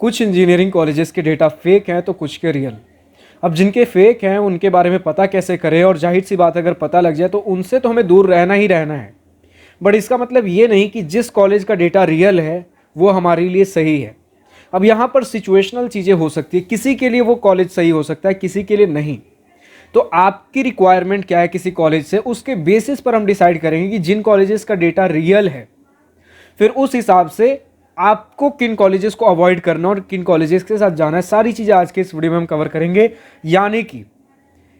कुछ engineering colleges के data fake हैं तो कुछ के रियल। अब जिनके फेक हैं उनके बारे में पता कैसे करें, और जाहिर सी बात अगर पता लग जाए तो उनसे तो हमें दूर रहना ही रहना है। बट इसका मतलब ये नहीं कि जिस कॉलेज का डेटा रियल है वो हमारे लिए सही है। अब यहाँ पर सिचुएशनल चीज़ें हो सकती है, किसी के लिए वो कॉलेज सही हो सकता है, किसी के लिए नहीं। तो आपकी रिक्वायरमेंट क्या है किसी कॉलेज से, उसके बेसिस पर हम डिसाइड करेंगे कि जिन कॉलेजेस का डेटा रियल है फिर उस हिसाब से आपको किन कॉलेजेस को अवॉइड करना और किन कॉलेजेस के साथ जाना है। सारी चीज़ें आज के इस वीडियो में हम कवर करेंगे, यानी कि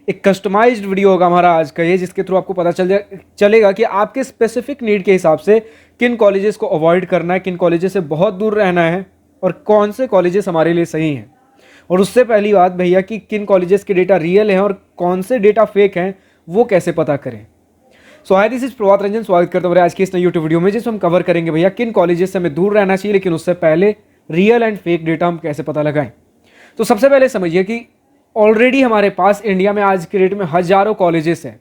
एक कस्टमाइज्ड वीडियो होगा हमारा आज का ये, जिसके थ्रू आपको पता चलेगा कि आपके स्पेसिफिक नीड के हिसाब से किन कॉलेजेस को अवॉइड करना है, किन कॉलेजेस से बहुत दूर रहना है और कौन से कॉलेजेस हमारे लिए सही हैं। और उससे पहली बात भैया कि किन कॉलेजेस के डेटा रियल हैं और कौन से डेटा फेक हैं वो कैसे पता करें। सो हाय, दिस इज प्रभात रंजन, स्वागत करता हूँ आज की इस नई यूट्यूब वीडियो में, जिसमें हम कवर करेंगे भैया किन कॉलेजेस से हमें दूर रहना चाहिए, लेकिन उससे पहले रियल एंड फेक डेटा हम कैसे पता लगाएं। तो सबसे पहले समझिए कि ऑलरेडी हमारे पास इंडिया में आज के डेट में हजारों कॉलेजेस हैं।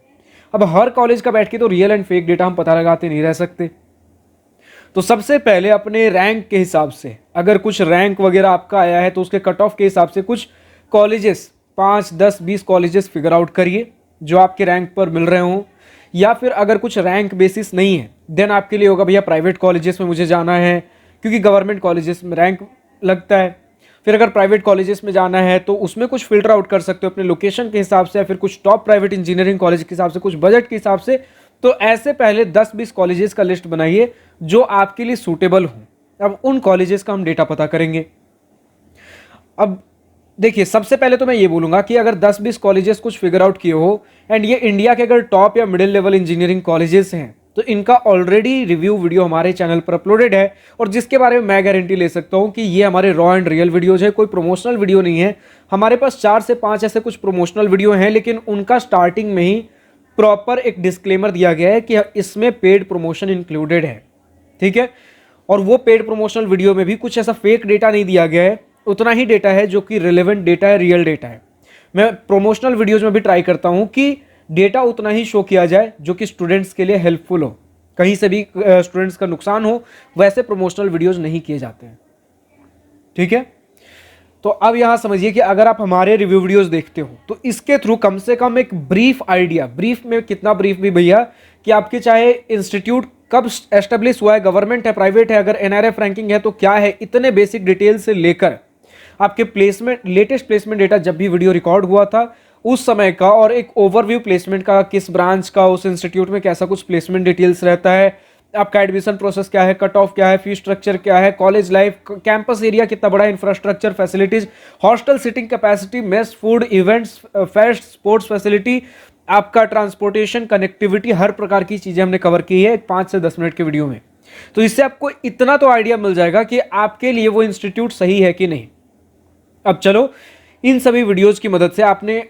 अब हर कॉलेज का बैठ के तो रियल एंड फेक डेटा हम पता लगाते नहीं रह सकते। तो सबसे पहले अपने रैंक के हिसाब से, अगर कुछ रैंक वगैरह आपका आया है तो उसके कट ऑफ के हिसाब से कुछ कॉलेजेस 5, 10, 20 कॉलेजेस फिगर आउट करिए जो आपके रैंक पर मिल रहे हों। या फिर अगर कुछ रैंक बेसिस नहीं है देन आपके लिए होगा भैया प्राइवेट कॉलेजेस में मुझे जाना है, क्योंकि गवर्नमेंट कॉलेजेस में रैंक लगता है। फिर अगर प्राइवेट कॉलेजेस में जाना है तो उसमें कुछ फिल्टर आउट कर सकते हो अपने लोकेशन के हिसाब से, या फिर कुछ टॉप प्राइवेट इंजीनियरिंग कॉलेज के हिसाब से, कुछ बजट के हिसाब से। तो ऐसे पहले 10-20 कॉलेजेस का लिस्ट बनाइए जो आपके लिए सूटेबल हो। अब उन कॉलेजेस का हम डेटा पता करेंगे। अब देखिए, सबसे पहले तो मैं ये बोलूंगा कि अगर 10-20 कॉलेजेस कुछ फिगर आउट किए हो एंड ये इंडिया के अगर टॉप या मिडिल लेवल इंजीनियरिंग कॉलेजेस हैं तो इनका ऑलरेडी रिव्यू वीडियो हमारे चैनल पर अपलोडेड है, और जिसके बारे में मैं गारंटी ले सकता हूं कि ये हमारे रॉ एंड रियल वीडियोज है, कोई प्रमोशनल वीडियो नहीं है। हमारे पास 4 से 5 ऐसे कुछ प्रमोशनल वीडियो हैं, लेकिन उनका स्टार्टिंग में ही प्रॉपर एक डिस्क्लेमर दिया गया है कि इसमें पेड प्रमोशन इंक्लूडेड है, ठीक है। और वो पेड प्रमोशनल वीडियो में भी कुछ ऐसा फेक डेटा नहीं दिया गया है, उतना ही डेटा है जो कि रिलेवेंट डेटा है, रियल डेटा है। मैं प्रमोशनल वीडियोज में भी ट्राई करता हूं कि डेटा उतना ही शो किया जाए जो कि स्टूडेंट्स के लिए हेल्पफुल हो, कहीं से भी स्टूडेंट्स का नुकसान हो वैसे प्रमोशनल वीडियोज नहीं किए जाते हैं, ठीक है। तो अब यहां समझिए कि अगर आप हमारे रिव्यू वीडियोस देखते हो तो इसके थ्रू कम से कम एक ब्रीफ आइडिया, ब्रीफ में कितना ब्रीफ भी भैया, कि आपके चाहे इंस्टीट्यूट कब एस्टेब्लिश हुआ है, गवर्नमेंट है, प्राइवेट है, अगर एनआरएफ रैंकिंग है तो क्या है, इतने बेसिक डिटेल से लेकर आपके प्लेसमेंट, लेटेस्ट प्लेसमेंट डेटा जब भी वीडियो रिकॉर्ड हुआ था उस समय का, और एक ओवरव्यू प्लेसमेंट का, किस ब्रांच का, उस इंस्टीट्यूट में कैसा कुछ प्लेसमेंट डिटेल्स रहता है, आपका एडमिशन प्रोसेस क्या है, कट ऑफ क्या है, फीस स्ट्रक्चर क्या है, कॉलेज लाइफ, कैंपस एरिया कितना बड़ा, infrastructure, facilities, hostel seating capacity, mess food, events, fest, sports facility, आपका ट्रांसपोर्टेशन, कनेक्टिविटी, हर प्रकार की चीजें हमने कवर की है 5 से 10 मिनट के वीडियो में। तो इससे आपको इतना तो आइडिया मिल जाएगा कि आपके लिए वो इंस्टीट्यूट सही है कि नहीं। अब चलो, इन सभी वीडियोज की मदद से आपने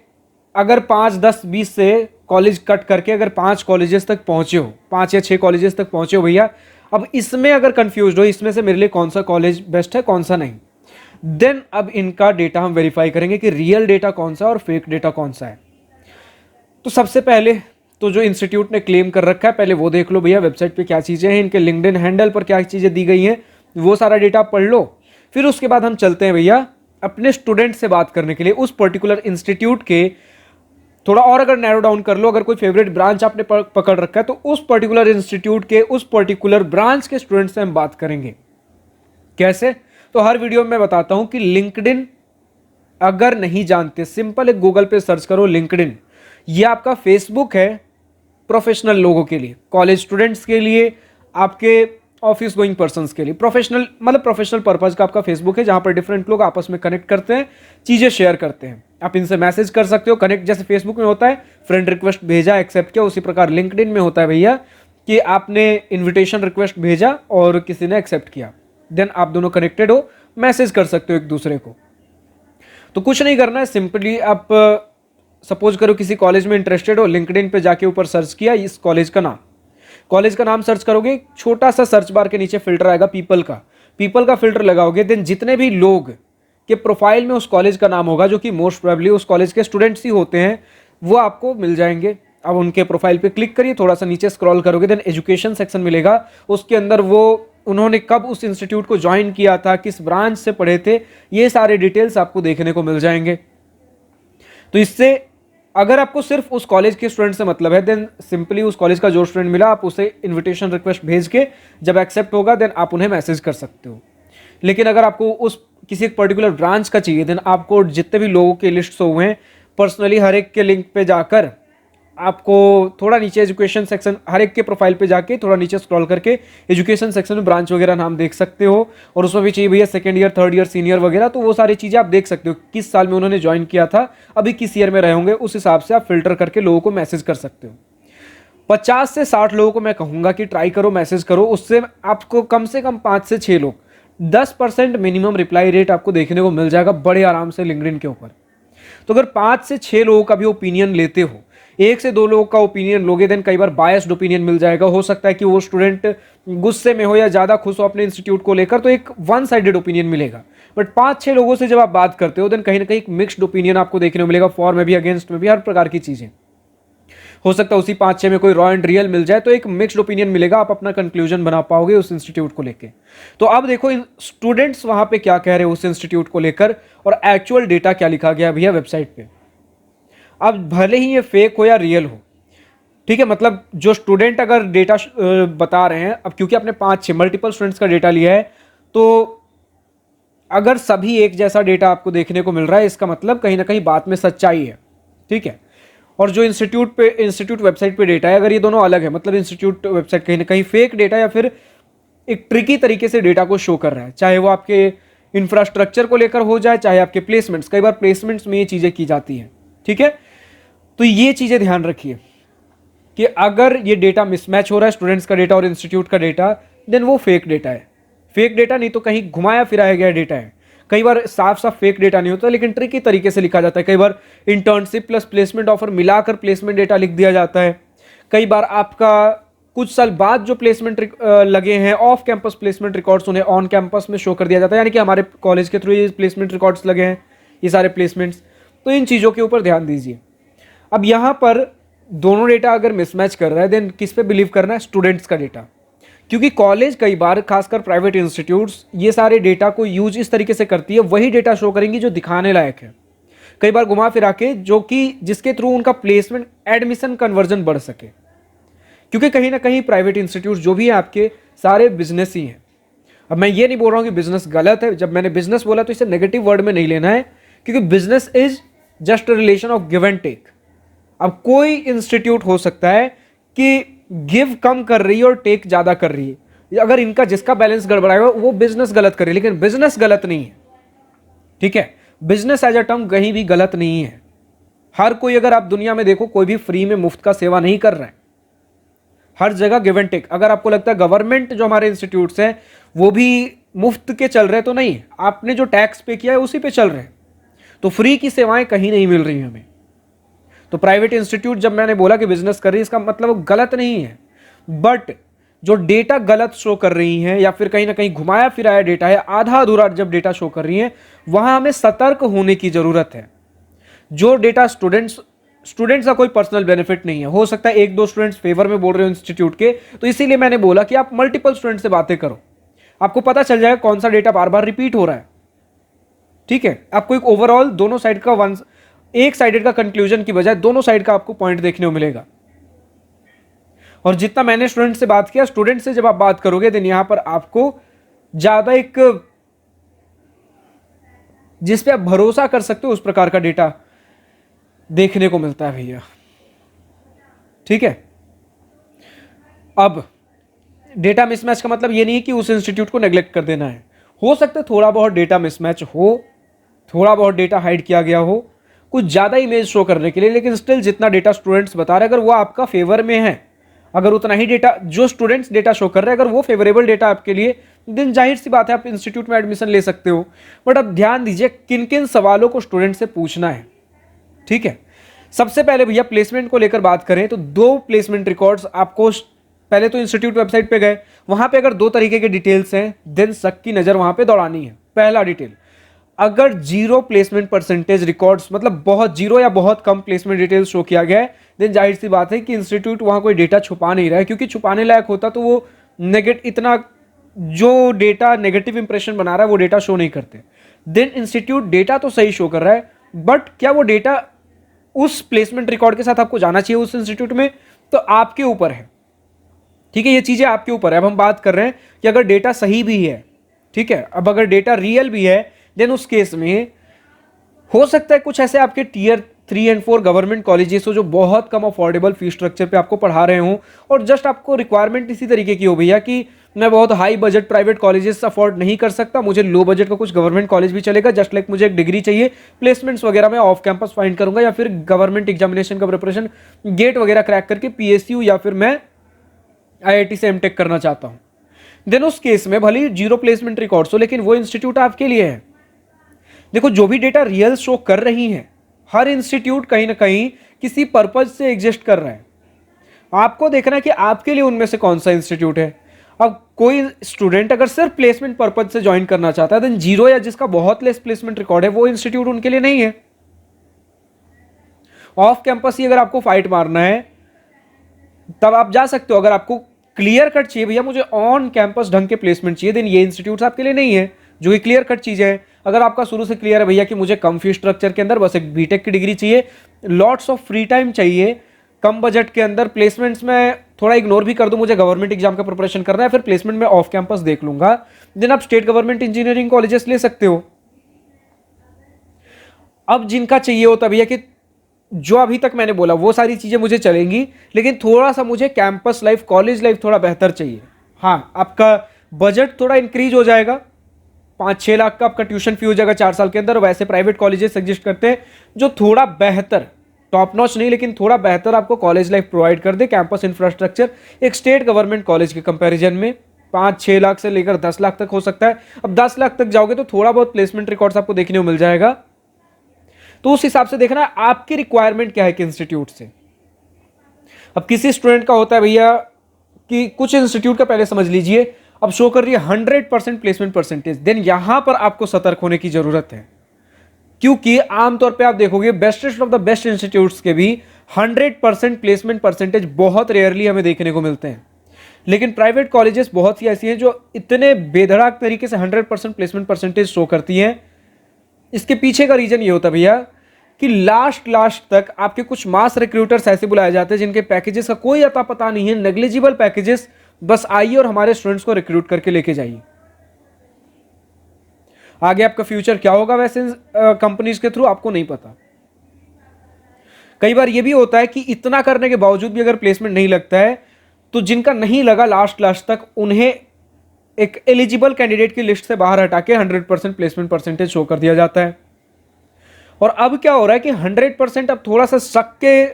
अगर 5, 10, 20 से कॉलेज कट करके अगर 5 कॉलेजेस तक पहुंचे हो, 5 या 6 कॉलेजेस तक पहुंचे हो भैया, अब इसमें अगर कंफ्यूज हो इसमें से मेरे लिए कौन सा कॉलेज बेस्ट है, कौन सा नहीं, देन अब इनका डेटा हम वेरीफाई करेंगे कि रियल डेटा कौन सा और फेक डेटा कौन सा है। तो सबसे पहले तो जो इंस्टीट्यूट ने क्लेम कर रखा है पहले वो देख लो भैया, वेबसाइट पे क्या चीजें हैं, इनके लिंक्डइन हैंडल पर क्या चीजें दी गई हैं, वो सारा डेटा पढ़ लो। फिर उसके बाद हम चलते हैं भैया अपने स्टूडेंट से बात करने के लिए उस पर्टिकुलर इंस्टीट्यूट के, थोड़ा और अगर नैरो डाउन कर लो, अगर कोई फेवरेट ब्रांच आपने पकड़ रखा है तो उस पर्टिकुलर इंस्टीट्यूट के, उस पर्टिकुलर ब्रांच के स्टूडेंट से हम बात करेंगे। कैसे? तो हर वीडियो में मैं बताता हूं कि लिंक्डइन अगर नहीं जानते, सिंपल एक गूगल पे सर्च करो लिंक्डइन। ये आपका फेसबुक है प्रोफेशनल लोगों के लिए, कॉलेज स्टूडेंट्स के लिए, आपके ऑफिस गोइंग पर्सन्स के लिए, प्रोफेशनल मतलब प्रोफेशनल पर्पज का आपका फेसबुक है, जहां पर डिफरेंट लोग आपस में कनेक्ट करते हैं, चीजें शेयर करते हैं। आप इनसे मैसेज कर सकते हो, कनेक्ट जैसे फेसबुक में होता है फ्रेंड रिक्वेस्ट भेजा, एक्सेप्ट किया, उसी प्रकार लिंक्डइन में होता है भैया कि आपने इन्विटेशन रिक्वेस्ट भेजा और किसी ने एक्सेप्ट किया, देन आप दोनों कनेक्टेड हो, मैसेज कर सकते हो एक दूसरे को। तो कुछ नहीं करना है, सिंपली आप सपोज करो किसी कॉलेज में इंटरेस्टेड हो, लिंक्डइन पे जाके ऊपर सर्च किया इस कॉलेज का नाम सर्च करोगे, छोटा सा सर्च बार के नीचे फिल्टर आएगा पीपल का फिल्टर लगाओगे, देन जितने भी लोग के प्रोफाइल में उस कॉलेज का नाम होगा, जो कि मोस्ट प्रोबेबली उस कॉलेज के स्टूडेंट्स ही होते हैं, वो आपको मिल जाएंगे। अब उनके प्रोफाइल पे क्लिक करिए, थोड़ा सा नीचे स्क्रॉल करोगे, देन एजुकेशन सेक्शन मिलेगा, उसके अंदर वो उन्होंने कब उस इंस्टीट्यूट को ज्वाइन किया था, किस ब्रांच से पढ़े थे, ये सारे डिटेल्स आपको देखने को मिल जाएंगे। तो इससे अगर आपको सिर्फ उस कॉलेज के स्टूडेंट से मतलब है, देन सिंपली उस कॉलेज का जो स्टूडेंट मिला आप उसे इनविटेशन रिक्वेस्ट भेज के जब एक्सेप्ट होगा देन आप उन्हें मैसेज कर सकते हो। लेकिन अगर आपको उस किसी एक पर्टिकुलर ब्रांच का चाहिए देन आपको जितने भी लोगों के लिस्ट हुए हैं पर्सनली हर एक के लिंक पे जाकर आपको थोड़ा नीचे एजुकेशन सेक्शन, हर एक के प्रोफाइल पे जाके थोड़ा नीचे स्क्रॉल करके एजुकेशन सेक्शन में ब्रांच वगैरह नाम देख सकते हो, और उसमें भी चाहिए भैया second year, third year, senior वगैरह, तो वो सारी चीज़ें आप देख सकते हो किस साल में उन्होंने ज्वाइन किया था, अभी किस ईयर में रहे होंगे, उस हिसाब से आप फिल्टर करके लोगों को मैसेज कर सकते हो। 50 से 60 लोगों को मैं कहूँगा कि ट्राई करो, मैसेज करो, उससे आपको कम से कम 5 से 6 लोग, 10% मिनिमम रिप्लाई रेट आपको देखने को मिल जाएगा बड़े आराम से लिंक्डइन के ऊपर। तो अगर 5 से 6 लोगों का भी ओपिनियन लेते हो, 1 से 2 लोगों का ओपिनियन लोगे देन कई बार बायस्ड ओपिनियन मिल जाएगा। हो सकता है कि वो स्टूडेंट गुस्से में हो या ज़्यादा खुश हो अपने इंस्टीट्यूट को लेकर, तो एक वन साइडेड ओपिनियन मिलेगा। बट 5-6 लोगों से जब आप बात करते हो देन कहीं ना कहीं मिक्स्ड ओपिनियन आपको देखने को मिलेगा, फॉर में भी, अगेंस्ट में भी, हर प्रकार की चीज़ें। हो सकता है उसी 5-6 में कोई रॉ एंड रियल मिल जाए, तो एक मिक्स्ड ओपिनियन मिलेगा, आप अपना कंक्लूजन बना पाओगे उस इंस्टीट्यूट को लेकर। तो अब देखो स्टूडेंट्स वहां पे क्या कह रहे हैं उस इंस्टीट्यूट को लेकर, और एक्चुअल डेटा क्या लिखा गया भैया वेबसाइट पे। अब भले ही ये फेक हो या रियल हो, ठीक है, मतलब जो स्टूडेंट अगर डेटा बता रहे हैं, अब क्योंकि आपने 5-6 मल्टीपल स्टूडेंट्स का डेटा लिया है, तो अगर सभी एक जैसा डेटा आपको देखने को मिल रहा है इसका मतलब कहीं ना कहीं बात में सच्चाई है, ठीक है। और जो इंस्टीट्यूट वेबसाइट पे डेटा है, अगर ये दोनों अलग है, मतलब इंस्टीट्यूट वेबसाइट कहीं ना कहीं फेक डेटा या फिर एक ट्रिकी तरीके से डेटा को शो कर रहा है, चाहे वो आपके इंफ्रास्ट्रक्चर को लेकर हो जाए, चाहे आपके प्लेसमेंट्स, कई बार प्लेसमेंट्स में ये चीज़ें की जाती हैं, ठीक है। तो ये चीज़ें ध्यान रखिए कि अगर ये डेटा मिसमैच हो रहा है, स्टूडेंट्स का डेटा और इंस्टीट्यूट का डेटा, देन वो फेक डेटा है। फेक डेटा नहीं तो कहीं घुमाया फिराया गया डेटा है। कई बार साफ साफ फेक डेटा नहीं होता, लेकिन ट्रिकी तरीके से लिखा जाता है। कई बार इंटर्नशिप प्लस प्लेसमेंट ऑफर मिलाकर प्लेसमेंट डेटा लिख दिया जाता है। कई बार आपका कुछ साल बाद जो प्लेसमेंट लगे हैं, ऑफ कैंपस प्लेसमेंट रिकॉर्ड्स, उन्हें ऑन कैंपस में शो कर दिया जाता है, यानी कि हमारे कॉलेज के थ्रू ये प्लेसमेंट रिकॉर्ड्स लगे हैं, ये सारे प्लेसमेंट्स। तो इन चीज़ों के ऊपर ध्यान दीजिए। अब यहाँ पर दोनों डेटा अगर मिसमैच कर रहा है देन किस पे बिलीव करना है? स्टूडेंट्स का डेटा, क्योंकि कॉलेज कई बार खासकर प्राइवेट इंस्टीट्यूट्स ये सारे डेटा को यूज इस तरीके से करती है, वही डेटा शो करेंगी जो दिखाने लायक है, कई बार घुमा फिरा के, जो कि जिसके थ्रू उनका प्लेसमेंट एडमिशन कन्वर्जन बढ़ सके। क्योंकि कहीं ना कहीं प्राइवेट इंस्टीट्यूट जो भी है आपके सारे बिजनेस ही हैं। अब मैं ये नहीं बोल रहा हूँ कि बिजनेस गलत है, जब मैंने बिजनेस बोला तो इसे नेगेटिव वर्ड में नहीं लेना है, क्योंकि business is just relation of give and take. अब कोई इंस्टीट्यूट हो सकता है कि गिव कम कर रही है और टेक ज्यादा कर रही है, अगर इनका जिसका बैलेंस गड़बड़ाएगा वो बिजनेस गलत कर रही है, लेकिन बिजनेस गलत नहीं है, ठीक है। बिजनेस एज अ टर्म कहीं भी गलत नहीं है। हर कोई, अगर आप दुनिया में देखो, कोई भी फ्री में मुफ्त का सेवा नहीं कर रहा है, हर जगह गिव एंड टेक। अगर आपको लगता है गवर्नमेंट जो हमारे इंस्टीट्यूट्स हैं वो भी मुफ्त के चल रहे, तो नहीं, आपने जो टैक्स पे किया है उसी पे चल रहे हैं, तो फ्री की सेवाएं कहीं नहीं मिल रही हमें। तो प्राइवेट इंस्टीट्यूट जब मैंने बोला कि बिजनेस कर रही है, इसका मतलब वो गलत नहीं है, बट जो डेटा गलत शो कर रही हैं या फिर कहीं ना कहीं घुमाया फिराया डेटा है, आधा अधूरा जब डेटा शो कर रही हैं, वहां हमें सतर्क होने की जरूरत है। जो डेटा स्टूडेंट्स का कोई पर्सनल बेनिफिट नहीं है, हो सकता है 1-2 स्टूडेंट्स फेवर में बोल रहे हो इंस्टीट्यूट के, तो इसीलिए मैंने बोला कि आप मल्टीपल स्टूडेंट से बातें करो, आपको पता चल जाएगा कौन सा डेटा बार बार रिपीट हो रहा है, ठीक है। आपको एक ओवरऑल दोनों साइड का एक साइडेड का कंक्लूजन की बजाय दोनों साइड का आपको पॉइंट देखने को मिलेगा। और जितना मैंने स्टूडेंट से बात किया, स्टूडेंट से जब आप बात करोगे देन यहां पर आपको ज्यादा एक जिस पे आप भरोसा कर सकते हो उस प्रकार का डेटा देखने को मिलता है भैया, ठीक है। अब डेटा मिसमैच का मतलब ये नहीं है कि उस इंस्टीट्यूट को नेग्लेक्ट कर देना है। हो सकता है थोड़ा बहुत डेटा मिसमैच हो, थोड़ा बहुत डेटा हाइड किया गया हो कुछ ज्यादा इमेज शो करने के लिए, लेकिन स्टिल जितना डेटा स्टूडेंट्स बता रहे हैं, अगर वो आपका फेवर में है, अगर उतना ही डेटा जो स्टूडेंट्स डेटा शो कर रहे हैं, अगर वो फेवरेबल डेटा आपके लिए, दिन जाहिर सी बात है आप इंस्टीट्यूट में एडमिशन ले सकते हो। बट अब ध्यान दीजिए किन किन सवालों को स्टूडेंट से पूछना है, ठीक है। सबसे पहले भैया प्लेसमेंट को लेकर बात करें तो 2 प्लेसमेंट रिकॉर्ड्स आपको, पहले तो इंस्टीट्यूट वेबसाइट पे गए, वहां पे अगर 2 तरीके के डिटेल्स हैं देन सबकी नजर वहां पे दौड़ानी है। पहला डिटेल, अगर 0 प्लेसमेंट परसेंटेज रिकॉर्ड्स, मतलब बहुत 0 या बहुत कम प्लेसमेंट डिटेल्स शो किया गया है, देन जाहिर सी बात है कि इंस्टीट्यूट वहां कोई डेटा छुपा नहीं रहा है, क्योंकि छुपाने लायक होता तो वो इतना जो डेटा नेगेटिव इंप्रेशन बना रहा है वो डेटा शो नहीं करते। देन इंस्टीट्यूट डेटा तो सही शो कर रहा है, बट क्या वो डेटा उस प्लेसमेंट रिकॉर्ड के साथ आपको जाना चाहिए उस इंस्टीट्यूट में, तो आपके ऊपर है। ठीक है, ये चीजें आपके ऊपर है। अब हम बात कर रहे हैं कि अगर डेटा सही भी है, ठीक है, अब अगर डेटा रियल भी है, देन उस केस में हो सकता है कुछ ऐसे आपके टियर 3 एंड 4 गवर्नमेंट कॉलेजेस हो जो बहुत कम अफोर्डेबल फीस स्ट्रक्चर पे आपको पढ़ा रहे हो, और जस्ट आपको रिक्वायरमेंट इसी तरीके की हो भैया कि मैं बहुत high budget private colleges afford नहीं कर सकता, मुझे लो बजट का कुछ गवर्नमेंट कॉलेज भी चलेगा, जस्ट लाइक मुझे एक डिग्री चाहिए, प्लेसमेंट्स वगैरह मैं ऑफ कैंपस फाइंड करूंगा, या फिर गवर्नमेंट एग्जामिनेशन का प्रिपरेशन गेट वगैरह क्रैक करके पीएसयू या फिर मैं आईआईटी से एमटेक करना चाहता हूं। देन उस केस में भले ही जीरो प्लेसमेंट रिकॉर्ड्स हो, लेकिन वो इंस्टीट्यूट आपके लिए है। देखो, जो भी डेटा रियल शो कर रही है, हर इंस्टीट्यूट कहीं ना कहीं किसी पर्पज से एग्जिस्ट कर रहा है। आपको देखना है कि आपके लिए उनमें से कौन सा इंस्टीट्यूट है। अब कोई स्टूडेंट अगर सिर्फ प्लेसमेंट पर्पज से ज्वाइन करना चाहता है, देन जीरो या जिसका बहुत लेस प्लेसमेंट रिकॉर्ड है, वो इंस्टीट्यूट उनके लिए नहीं है। ऑफ कैंपस ही अगर आपको फाइट मारना है तब आप जा सकते हो। अगर आपको क्लियर कट चाहिए भैया मुझे ऑन कैंपस ढंग के प्लेसमेंट चाहिए, देन ये इंस्टीट्यूट आपके लिए नहीं है, जो कि क्लियर कट चीजें हैं। अगर आपका शुरू से क्लियर है भैया कि मुझे कम फीस स्ट्रक्चर के अंदर बस एक बीटेक की डिग्री चाहिए, लॉट्स ऑफ फ्री टाइम चाहिए, कम बजट के अंदर प्लेसमेंट्स में थोड़ा इग्नोर भी कर दूं, मुझे गवर्नमेंट एग्जाम का प्रिपरेशन करना है, फिर प्लेसमेंट में ऑफ कैंपस देख लूंगा, देन आप स्टेट गवर्नमेंट इंजीनियरिंग कॉलेजेस ले सकते हो। अब जिनका चाहिए होता भैया कि जो अभी तक मैंने बोला वो सारी चीजें मुझे चलेंगी, लेकिन थोड़ा सा मुझे कैंपस लाइफ, कॉलेज लाइफ थोड़ा बेहतर चाहिए। हाँ, आपका बजट थोड़ा इंक्रीज हो जाएगा, 5-6 लाख का आपका ट्यूशन फी हो जाएगा 4 साल के अंदर। वैसे प्राइवेट कॉलेजेस एग्जिस्ट करते हैं जो थोड़ा बेहतर, टॉप नॉच नहीं लेकिन थोड़ा बेहतर आपको कॉलेज लाइफ प्रोवाइड कर दे, कैंपस इंफ्रास्ट्रक्चर एक स्टेट गवर्नमेंट कॉलेज के कंपैरिजन में 5-6 लाख से लेकर 10 लाख तक हो सकता है। अब 10 लाख तक जाओगे तो थोड़ा बहुत प्लेसमेंट रिकॉर्ड्स आपको देखने को मिल जाएगा। तो उस हिसाब से देखना आपकी रिक्वायरमेंट क्या है कि इंस्टीट्यूट से। अब किसी स्टूडेंट का होता है भैया कि कुछ इंस्टीट्यूट का पहले समझ लीजिए, अब शो कर रही है 100% प्लेसमेंट परसेंटेज, देन यहां पर आपको सतर्क होने की जरूरत है, क्योंकि आमतौर पे आप देखोगे bestest of the best institutes के भी 100% प्लेसमेंट परसेंटेज बहुत रेयरली हमें देखने को मिलते हैं। लेकिन प्राइवेट कॉलेजेस बहुत सी ऐसी हैं जो इतने बेधड़क तरीके से 100% प्लेसमेंट परसेंटेज शो करती हैं। इसके पीछे का रीजन ये होता है भैया कि लास्ट तक आपके कुछ मास रिक्रूटर्स ऐसे बुलाए जाते हैं जिनके पैकेजेस का कोई अता पता नहीं है, नेग्लिजिबल पैकेजेस, बस आइए और हमारे स्टूडेंट्स को रिक्रूट करके लेके जाइए। आगे आपका फ्यूचर क्या होगा वैसे कंपनीज के थ्रू आपको नहीं पता। कई बार ये भी होता है कि इतना करने के बावजूद भी अगर प्लेसमेंट नहीं लगता है, तो जिनका नहीं लगा लास्ट तक उन्हें एक एलिजिबल कैंडिडेट की लिस्ट से बाहर हटा के 100% प्लेसमेंट परसेंटेज शो कर दिया जाता है। और अब क्या हो रहा है कि 100% अब थोड़ा सा शक के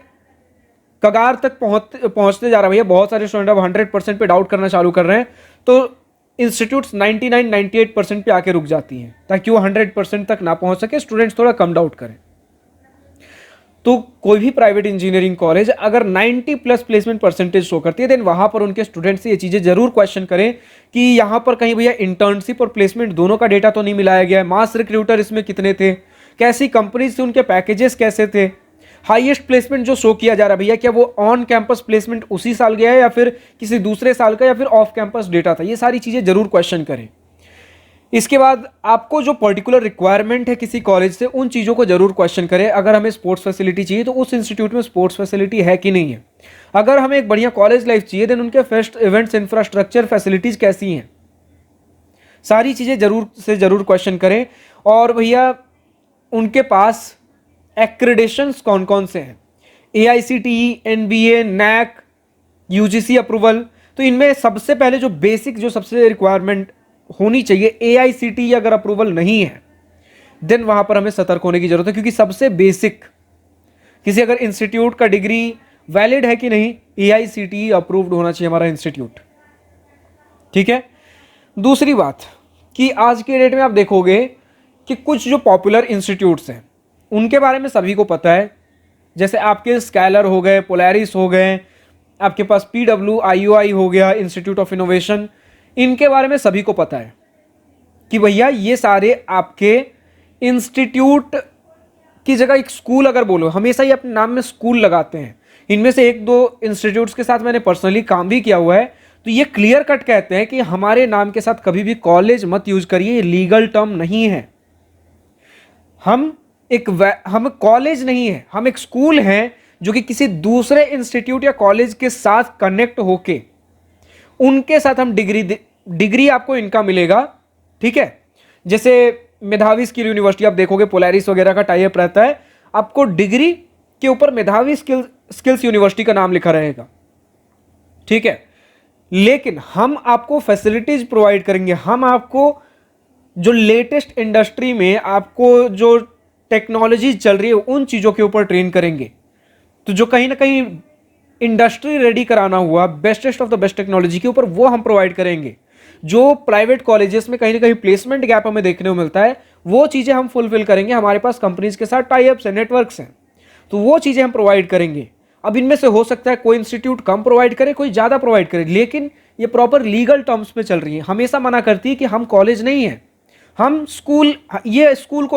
कगार तक पहुंचते जा रहा है भैया। बहुत सारे स्टूडेंट अब 100% पे डाउट करना चालू कर रहे हैं, तो इंस्टीट्यूट्स 99-98% पे आके रुक जाती हैं ताकि वो 100% तक ना पहुंच सके, स्टूडेंट्स थोड़ा कम डाउट करें। तो कोई भी प्राइवेट इंजीनियरिंग कॉलेज अगर 90+ प्लेसमेंट परसेंटेज शो करती है, देन वहां पर उनके स्टूडेंट से ये चीजें जरूर क्वेश्चन करें कि यहां पर कहीं भैया इंटर्नशिप और प्लेसमेंट दोनों का डेटा तो नहीं मिलाया गया है, मास रिक्रूटर इसमें कितने थे, कैसी कंपनीज थी, उनके पैकेजेस कैसे थे, हाईएस्ट प्लेसमेंट जो शो किया जा रहा है भैया क्या वो ऑन कैंपस प्लेसमेंट उसी साल गया है या फिर किसी दूसरे साल का, या फिर ऑफ कैंपस डेटा था। ये सारी चीजें जरूर क्वेश्चन करें। इसके बाद आपको जो पर्टिकुलर रिक्वायरमेंट है किसी कॉलेज से, उन चीज़ों को जरूर क्वेश्चन करें। अगर हमें स्पोर्ट्स फैसिलिटी चाहिए तो उस इंस्टीट्यूट में स्पोर्ट्स फैसिलिटी है कि नहीं है। अगर हमें एक बढ़िया कॉलेज लाइफ चाहिए, देन उनके फेस्ट इवेंट्स इंफ्रास्ट्रक्चर फैसिलिटीज कैसी हैं, सारी चीज़ें जरूर क्वेश्चन करें। और भैया उनके पास एक्रेडिशंस कौन कौन से हैं, AICTE, NBA, NAC, UGC approval. तो इनमें सबसे पहले जो बेसिक, जो सबसे रिक्वायरमेंट होनी चाहिए, AICTE अगर अप्रूवल नहीं है, देन वहां पर हमें सतर्क होने की जरूरत है, क्योंकि सबसे बेसिक किसी अगर इंस्टीट्यूट का डिग्री वैलिड है कि नहीं, AICTE अप्रूव्ड होना चाहिए हमारा इंस्टीट्यूट। ठीक है। दूसरी बात कि आज के डेट में आप देखोगे कि कुछ जो पॉपुलर इंस्टीट्यूट्स हैं उनके बारे में सभी को पता है, जैसे आपके स्कैलर हो गए, पोलैरिस हो गए, आपके पास PWIUI हो गया, इंस्टीट्यूट ऑफ इनोवेशन, इनके बारे में सभी को पता है कि भैया ये सारे आपके इंस्टीट्यूट की जगह एक स्कूल अगर बोलो, हमेशा ही अपने नाम में स्कूल लगाते हैं। इनमें से 1-2 इंस्टीट्यूट्स के साथ मैंने पर्सनली काम भी किया हुआ है, तो ये क्लियर कट कहते हैं कि हमारे नाम के साथ कभी भी कॉलेज मत यूज करिए, ये लीगल टर्म नहीं है। हम कॉलेज नहीं है, हम एक स्कूल हैं जो कि किसी दूसरे इंस्टीट्यूट या कॉलेज के साथ कनेक्ट होके उनके साथ हम डिग्री आपको इनका मिलेगा, ठीक है। जैसे मेधावी स्किल यूनिवर्सिटी आप देखोगे, पोलैरिस वगैरह का टाई अप रहता है, आपको डिग्री के ऊपर मेधावी स्किल्स यूनिवर्सिटी का नाम लिखा रहेगा, ठीक है। लेकिन हम आपको फैसिलिटीज प्रोवाइड करेंगे, हम आपको जो लेटेस्ट इंडस्ट्री में आपको जो टेक्नोलॉजी चल रही है उन चीज़ों के ऊपर ट्रेन करेंगे। तो जो कहीं ना कहीं इंडस्ट्री रेडी कराना हुआ bestest of the best technology के ऊपर, वो हम प्रोवाइड करेंगे। जो प्राइवेट कॉलेजेस में कहीं ना कहीं प्लेसमेंट गैप हमें देखने को मिलता है, वो चीज़ें हम फुलफिल करेंगे। हमारे पास कंपनीज के साथ टाई अप्स हैं, नेटवर्क्स हैं, तो वो चीज़ें हम प्रोवाइड करेंगे। अब इनमें से हो सकता है कोई इंस्टीट्यूट कम प्रोवाइड करे, कोई ज़्यादा प्रोवाइड करे, लेकिन ये प्रॉपर लीगल टर्म्स पे चल रही है। हमेशा मना करती है कि हम कॉलेज नहीं है, हम स्कूल, ये स्कूल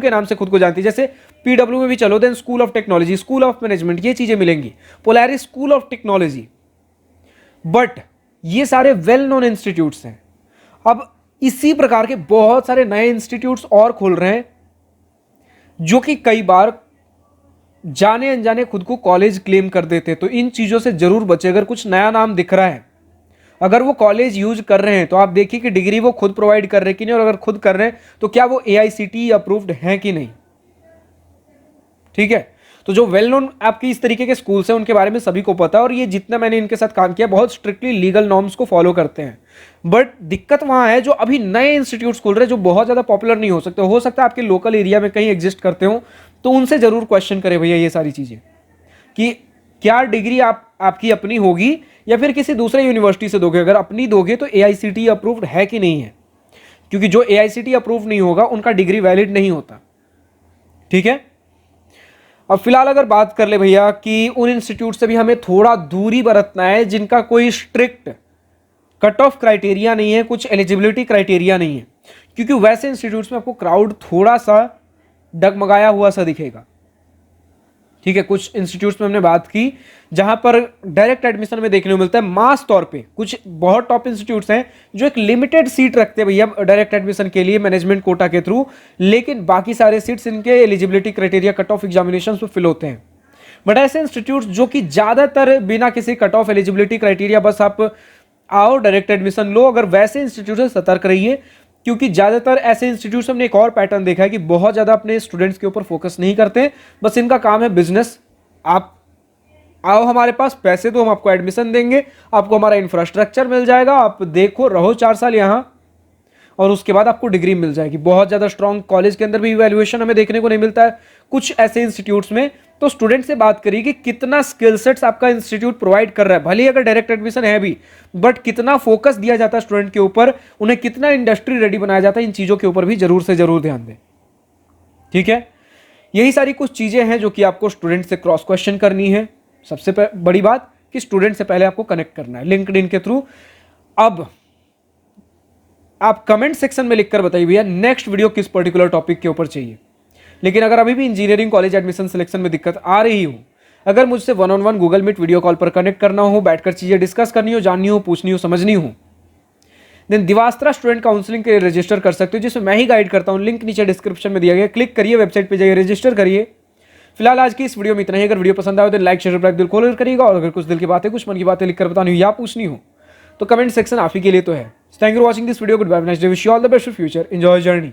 के नाम से खुद को जानती है। जैसे पीडब्ल्यू में भी चलो, then school of technology, school of management, ये चीज़ें मिलेंगी। Polaris school of technology, but ये सारे वेल नोन इंस्टीट्यूट्स हैं। अब इसी प्रकार के बहुत सारे नए इंस्टीट्यूट्स और खुल रहे हैं जो कि कई बार जाने अनजाने खुद को कॉलेज क्लेम कर देते। तो इन चीज़ों से जरूर बचे। अगर कुछ नया नाम दिख रहा है, अगर वो कॉलेज यूज कर रहे हैं, तो आप देखिए कि डिग्री वो खुद प्रोवाइड कर रहे हैं कि नहीं, और अगर खुद कर रहे हैं तो क्या वो AICTE अप्रूव्ड हैं कि नहीं, ठीक है। तो जो वेल नोन आपकी इस तरीके के स्कूल्स हैं उनके बारे में सभी को पता है, और ये जितना मैंने इनके साथ काम किया बहुत स्ट्रिक्टली लीगल नॉर्म्स को फॉलो करते हैं। बट दिक्कत वहां है जो अभी नए इंस्टीट्यूट्स खुल रहे हैं जो बहुत ज़्यादा पॉपुलर नहीं हो सकता आपके लोकल एरिया में कहीं एग्जिस्ट करते हो, तो उनसे जरूर क्वेश्चन करें भैया ये सारी चीज़ें कि क्या डिग्री आपकी अपनी होगी या फिर किसी दूसरे यूनिवर्सिटी से दोगे। अगर अपनी दोगे तो AICTE अप्रूव्ड है कि नहीं है, क्योंकि जो AICTE अप्रूव नहीं होगा उनका डिग्री वैलिड नहीं होता, ठीक है। अब फिलहाल अगर बात कर ले भैया कि उन इंस्टीट्यूट से भी हमें थोड़ा दूरी बरतना है जिनका कोई स्ट्रिक्ट कट ऑफ क्राइटेरिया नहीं है, कुछ एलिजिबिलिटी क्राइटेरिया नहीं है, क्योंकि वैसे इंस्टीट्यूट्स में आपको क्राउड थोड़ा सा डगमगाया हुआ सा दिखेगा, ठीक है। कुछ इंस्टीट्यूट्स में हमने बात की जहां पर डायरेक्ट एडमिशन में देखने को मिलता है मास तौर पे, कुछ बहुत टॉप इंस्टीट्यूट्स हैं जो एक लिमिटेड सीट रखते हैं भैया डायरेक्ट एडमिशन के लिए मैनेजमेंट कोटा के थ्रू, लेकिन बाकी सारे सीट्स इनके eligibility criteria cut off examination पे फिल होते हैं। बट ऐसे इंस्टीट्यूट्स जो कि ज्यादातर बिना किसी कट ऑफ एलिजिबिलिटी क्राइटेरिया बस आप आओ डायरेक्ट एडमिशन लो, अगर वैसे इंस्टीट्यूट से सतर्क रहिए, क्योंकि ज्यादातर ऐसे इंस्टीट्यूट हमने एक और पैटर्न देखा है कि बहुत ज्यादा अपने स्टूडेंट्स के ऊपर फोकस नहीं करते, बस इनका काम है बिजनेस। आप आओ हमारे पास, पैसे दो, हम आपको एडमिशन देंगे, आपको हमारा इंफ्रास्ट्रक्चर मिल जाएगा, आप देखो रहो 4 साल यहां, और उसके बाद आपको डिग्री मिल जाएगी। बहुत ज्यादा स्ट्रांग कॉलेज के अंदर भी इवैल्यूएशन हमें देखने को नहीं मिलता है कुछ ऐसे इंस्टीट्यूट्स में। तो स्टूडेंट से बात करिए कि कितना स्किल सेट्स आपका इंस्टीट्यूट प्रोवाइड कर रहा है, भले ही अगर डायरेक्ट एडमिशन है भी, बट कितना फोकस दिया जाता है स्टूडेंट के ऊपर, उन्हें कितना इंडस्ट्री रेडी बनाया जाता है, इन चीजों के ऊपर भी जरूर से जरूर ध्यान दें, ठीक है। यही सारी कुछ चीजें हैं जो कि आपको स्टूडेंट से क्रॉस क्वेश्चन करनी है। सबसे बड़ी बात कि स्टूडेंट से पहले आपको कनेक्ट करना है लिंक्डइन के थ्रू। अब आप कमेंट सेक्शन में लिखकर बताइए भैया नेक्स्ट वीडियो किस पर्टिकुलर टॉपिक के ऊपर चाहिए। लेकिन अगर अभी भी इंजीनियरिंग कॉलेज एडमिशन सिलेक्शन में दिक्कत आ रही हो, अगर मुझसे 1-on-1 Google Meet video call पर कनेक्ट करना हो, बैठकर चीजें डिस्कस करनी हो, जाननी हो, पूछनी हो, समझनी हो, देन दिवास्त्रा स्टूडेंट काउंसलिंग के लिए रजिस्टर कर सकते हो, जिसमें मैं ही गाइड करता हूं। लिंक नीचे डिस्क्रिप्शन में दिया गया, क्लिक करिए, वेबसाइट पे जाइए, रजिस्टर करिए। फिलहाल आज की इस वीडियो में इतना ही। अगर वीडियो पसंद आए तो लाइक शेयर सब्सक्राइब दिल खोल करिएगा, और अगर कुछ दिल की बातें, कुछ मन की बातें लिखकर बतानी हो या पूछनी हो तो कमेंट सेक्शन आप ही के लिए तो है। Thank you for watching this video, goodbye, nice day, wish you all the best for future, enjoy journey.